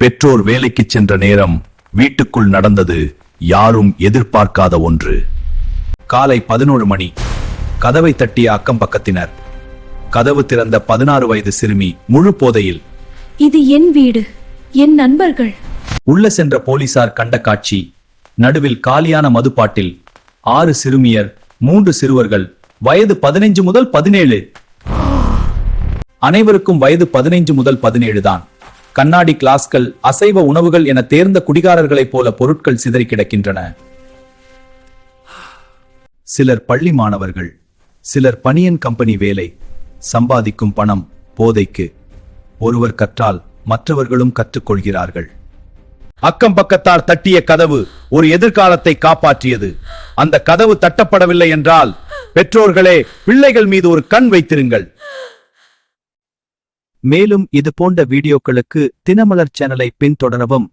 பெற்றோர் வேலைக்கு சென்ற நேரம் வீட்டுக்குள் நடந்தது யாரும் எதிர்பார்க்காத ஒன்று. காலை 11 மணி. கதவை தட்டிய அக்கம் பக்கத்தினர். கதவு திறந்த 16 வயது சிறுமி முழு போதையில். இது என் வீடு, என் நண்பர்கள். உள்ள சென்ற போலீசார் கண்ட காட்சி. நடுவில் காலியான மதுப்பாட்டில் 6 சிறுமியர், 3 சிறுவர்கள், வயது 15 முதல் 17. அனைவருக்கும் வயது 15 முதல் 17 தான். கண்ணாடி கிளாஸ்கள், அசைவ உணவுகள் என தேர்ந்த குடிகாரர்களைப் போல பொருட்கள் சிதறி கிடக்கின்றன. சிலர் பள்ளி மாணவர்கள், சிலர் பனியன் கம்பெனி வேலை. சம்பாதிக்கும் பணம் போதைக்கு. ஒருவர் கற்றால் மற்றவர்களும் கற்றுக்கொள்கிறார்கள். அக்கம் பக்கத்தார் தட்டிய கதவு ஒரு எதிர்காலத்தை காப்பாற்றியது. அந்த கதவு தட்டப்படவில்லை என்றால் பெற்றோர்களே பிள்ளைகள் மீது ஒரு கண் வைத்திருங்கள். மேலும் இது போன்ற வீடியோக்களுக்கு தினமலர் சேனலை பின்தொடரவும்.